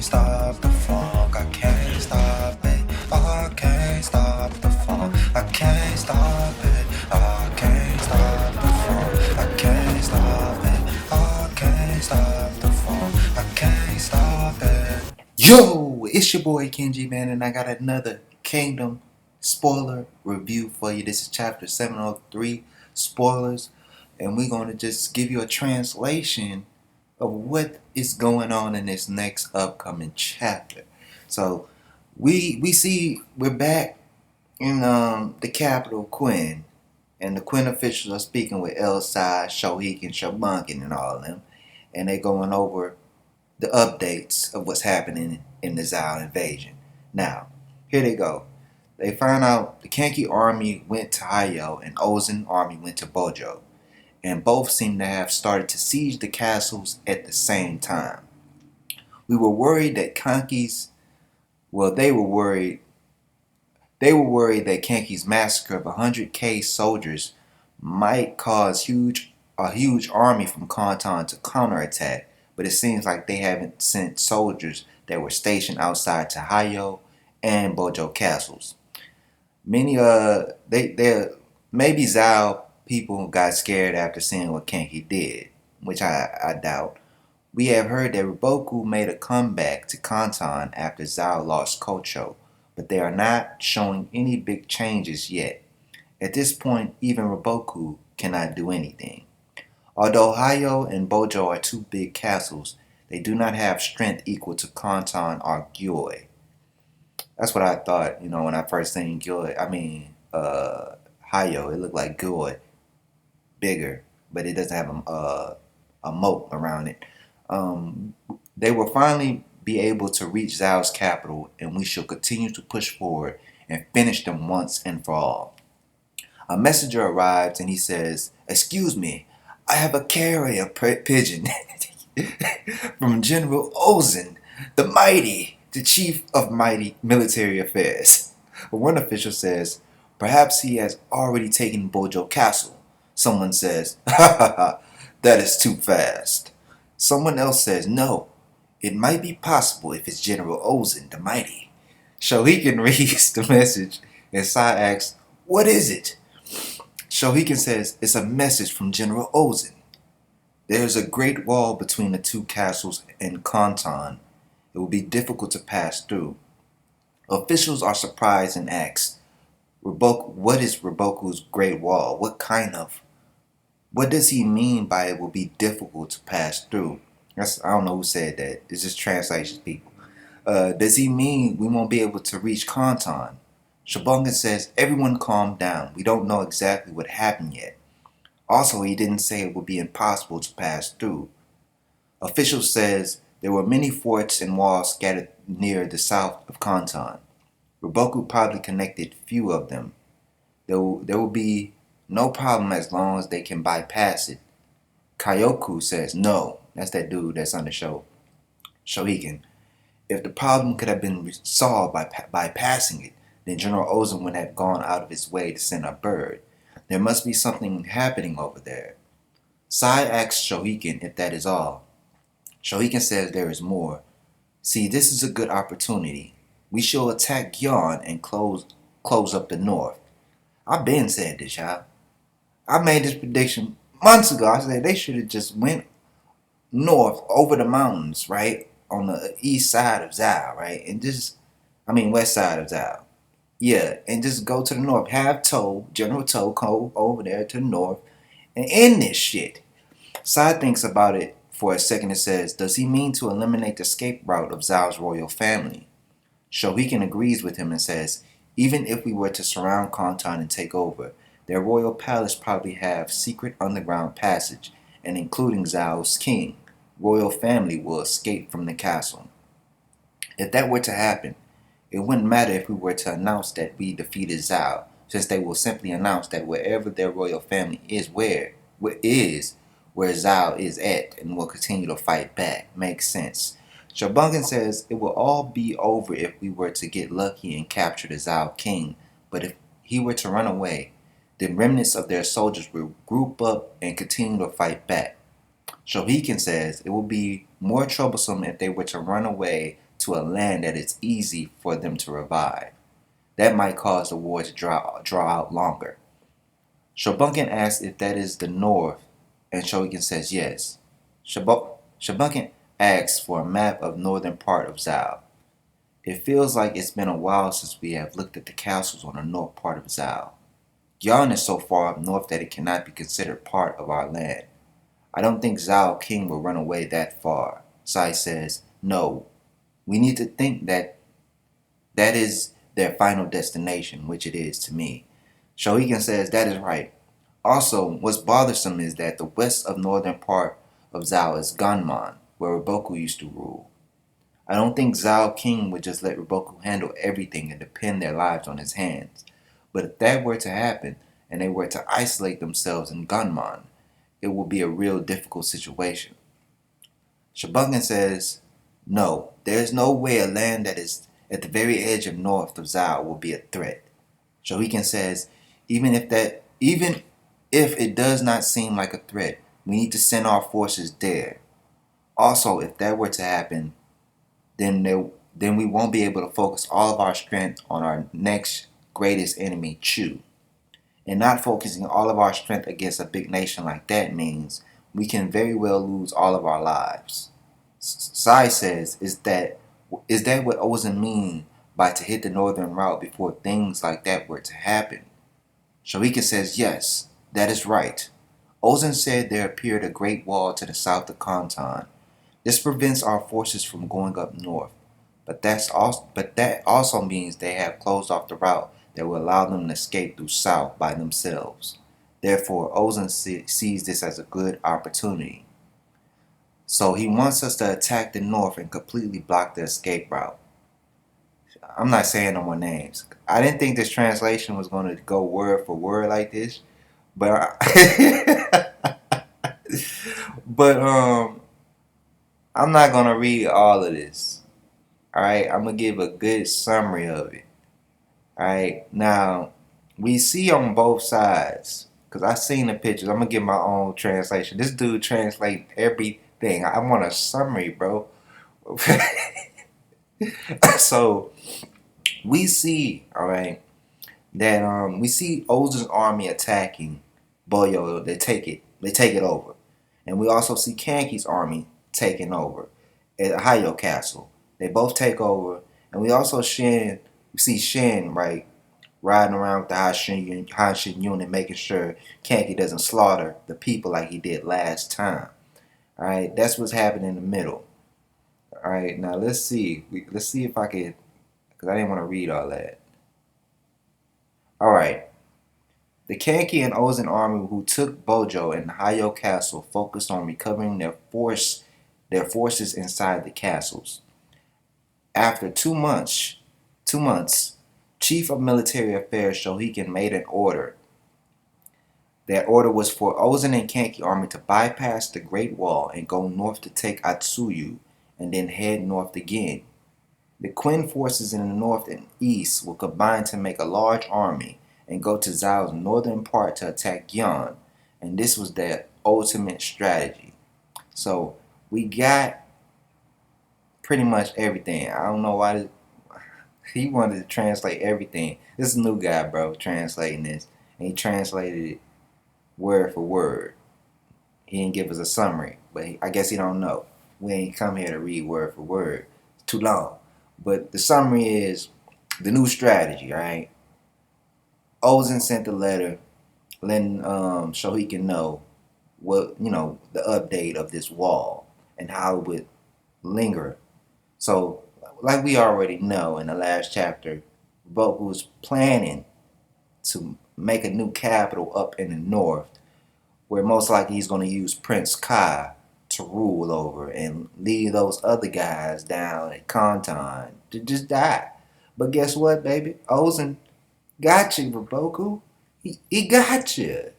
stop the funk. I can't stop it. I can't stop the funk. I can't stop it. I can't stop the funk. I can't stop it. I can't stop the funk. I can't stop it. Yo, it's your boy Kenji, man, and I got another Kingdom spoiler review for you. This is chapter 703, spoilers, and we're going to just give you a translation of what is going on in this next upcoming chapter. So we're back in the capital, Quinn, and the Quinn officials are speaking with Elsai, Shohiken, Shabunkin, and all of them, and they're going over the updates of what's happening in the Zao invasion. Now, here they go. They find out the Kenki army went to Hayo and Ozen army went to Bojo, and both seem to have started to siege the castles at the same time. We were worried that they were worried that Kenki's massacre of 100,000 soldiers might cause a huge army from Kanton to counterattack, but it seems like they haven't sent soldiers that were stationed outside to Hayo and Bojo castles. Maybe Zao people got scared after seeing what Kenki did, which I doubt. We have heard that Riboku made a comeback to Kanton after Zao lost Kocho, but they are not showing any big changes yet. At this point, even Riboku cannot do anything. Although Hayo and Bojo are two big castles, they do not have strength equal to Kanton or Gyoi. That's what I thought, when I first seen Hayo. It looked like Gyoi, bigger, but it doesn't have a moat around it. They will finally be able to reach Zao's capital, and we shall continue to push forward and finish them once and for all. A messenger arrives and he says, "Excuse me, I have a carrier pigeon from General Ozen, the mighty, the chief of mighty military affairs." One official says, "Perhaps he has already taken Bojo Castle." Someone says, "Ha ha ha, that is too fast." Someone else says, "No, it might be possible if it's General Ozen, the mighty." Shohiken reads the message and Sai asks, "What is it?" Shohiken says, "It's a message from General Ozen. There is a great wall between the two castles and Kanton. It will be difficult to pass through." Officials are surprised and ask, "What is Riboku's great wall? What does he mean by it will be difficult to pass through?" I don't know who said that. It's just translation people. Does he mean we won't be able to reach Kanton? Shabunga says, "Everyone calm down. We don't know exactly what happened yet. Also, he didn't say it would be impossible to pass through." Official says there were many forts and walls scattered near the south of Kanton. Riboku probably connected few of them. There will be no problem as long as they can bypass it. Kyoku says, "No." That's that dude that's on the show. Shohiken. "If the problem could have been solved by bypassing it, then General Ozen would have gone out of his way to send a bird. There must be something happening over there." Sai asks Shohiken if that is all. Shohiken says there is more. "See, this is a good opportunity. We shall attack Gyon and close up the north." I've been said this, y'all. I made this prediction months ago. I said they should have just went north over the mountains, right? On the east side of Zao, right? West side of Zao. Yeah, and just go to the north. Have General Toe go over there to the north and end this shit. Sai thinks about it for a second and says, "Does he mean to eliminate the escape route of Zao's royal family?" Shohiken agrees with him and says, "Even if we were to surround Kanton and take over, their royal palace probably have secret underground passage, and including Zao's king, royal family will escape from the castle. If that were to happen, it wouldn't matter if we were to announce that we defeated Zao, since they will simply announce that wherever their royal family is where Zao is at, and will continue to fight back." Makes sense. Shabungan says it will all be over if we were to get lucky and capture the Zao king, but if he were to run away, the remnants of their soldiers will group up and continue to fight back. Shohiken says it will be more troublesome if they were to run away to a land that it's easy for them to revive. That might cause the war to draw out longer. Shobunkin asks if that is the North, and Shoiken says yes. Shobunkin asks for a map of northern part of Zao. It feels like it's been a while since we have looked at the castles on the north part of Zao. Yon is so far up north that it cannot be considered part of our land. I don't think Zao King will run away that far. Sai says, no. We need to think that is their final destination, which it is to me. Shoiken says that is right. Also, what's bothersome is that the west of northern part of Zao is Ganman, where Riboku used to rule. I don't think Zao King would just let Riboku handle everything and depend their lives on his hands. But if that were to happen, and they were to isolate themselves in Ganman, it would be a real difficult situation. Shobunkin says, no, there is no way a land that is at the very edge of north of Zao will be a threat. Shoiken says, even if it does not seem like a threat, we need to send our forces there. Also, if that were to happen, then we won't be able to focus all of our strength on our next greatest enemy, Chu. And not focusing all of our strength against a big nation like that means we can very well lose all of our lives. Sai says, is that what Ozen mean by to hit the northern route before things like that were to happen? Shoiken says, yes, that is right. Ozen said there appeared a great wall to the south of Kanton. This prevents our forces from going up north, but that also means they have closed off the route that will allow them to escape through south by themselves. Therefore, Ozen sees this as a good opportunity. So he wants us to attack the north and completely block the escape route. I'm not saying no more names. I didn't think this translation was going to go word for word like this, but I'm not going to read all of this. All right, I'm going to give a good summary of it. All right, now we see on both sides, because I've seen the pictures. I'm going to give my own translation. This dude translates everything. I want a summary, bro. So we see, all right, that we see Ozen's army attacking Boyo. They take it over. And we also see Kanki's army taking over at Hayo Castle. They both take over. And we also see Shin, right, riding around with the Hanshin unit, making sure Kanki doesn't slaughter the people like he did last time. All right, that's what's happening in the middle. All right, now let's see. Let's see if I could, because I didn't want to read all that. All right. The Kanki and Ozen army who took Bojo and Hayo Castle focused on recovering their forces inside the castles. After 2 months, Chief of Military Affairs Shoiken made an order. That order was for Ozen and Kanki army to bypass the Great Wall and go north to take Atsuyu, and then head north again. The Quinn forces in the north and east will combine to make a large army and go to Zao's northern part to attack Yon, and this was their ultimate strategy. So we got pretty much everything. I don't know why he wanted to translate everything. This is a new guy, bro, translating this, and he translated it word for word. He didn't give us a summary, but I guess he don't know. We ain't come here to read word for word. It's too long. But the summary is the new strategy, right? Ozen sent a letter letting Shoiken know what, the update of this wall and how it would linger. So, like we already know in the last chapter, Riboku was planning to make a new capital up in the north, where most likely he's going to use Prince Kai to rule over and leave those other guys down at Kanton to just die. But guess what, baby? Ozen got you, Riboku. He got you.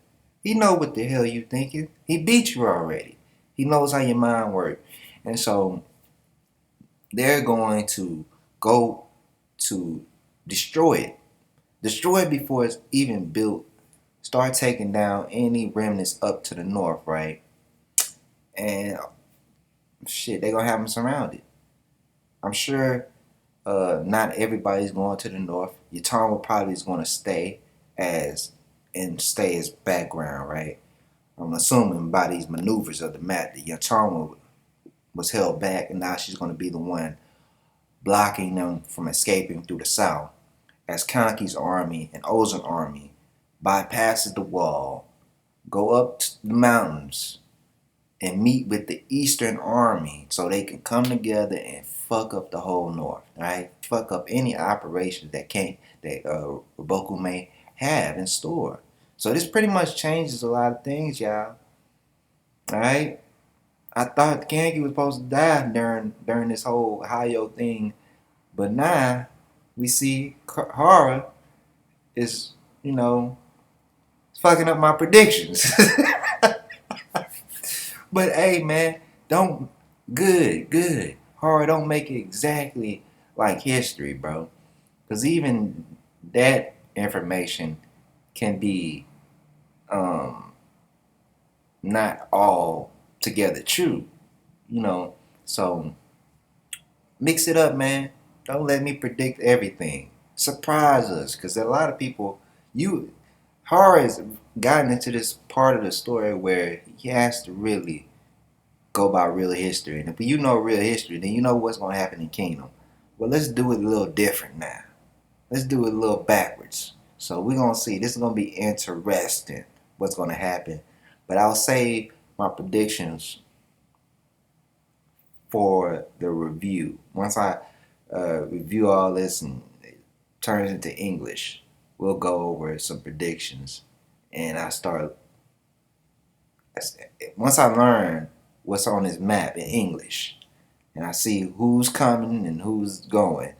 He know what the hell you thinking. He beat you already. He knows how your mind works. And so they're going to go to destroy it. Destroy it before it's even built. Start taking down any remnants up to the north, right? And shit, they're going to have them surrounded. I'm sure not everybody's going to the north. Yatama probably is going to stay as background, right? I'm assuming by these maneuvers of the map that Yatama was held back, and now she's going to be the one blocking them from escaping through the south. As Kanki's army and Ozan army bypasses the wall, go up to the mountains, and meet with the Eastern Army so they can come together and fuck up the whole North, right? Fuck up any operations that Roboku may have in store. So this pretty much changes a lot of things, y'all. All right. I thought Genki was supposed to die during this whole Hayo thing, but now we see Hara is, fucking up my predictions. But hey, man, don't good. Hara don't make it exactly like history, bro. Because even that information can be not all together true, you know. So mix it up, man. Don't let me predict everything. Surprise us, because a lot of people, Hara has gotten into this part of the story where he has to really go by real history. And if you know real history, then you know what's going to happen in Kingdom. Well, let's do it a little different now. Let's do it a little backwards. So we're going to see. This is going to be interesting, what's going to happen. But I'll say my predictions for the review. Once I review all this and it turns into English, we'll go over some predictions. And once I learn what's on this map in English, and I see who's coming and who's going,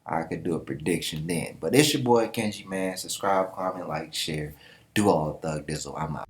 I could do a prediction then. But it's your boy Kenji, man. Subscribe, comment, like, share. Do all the thug dizzle. I'm out.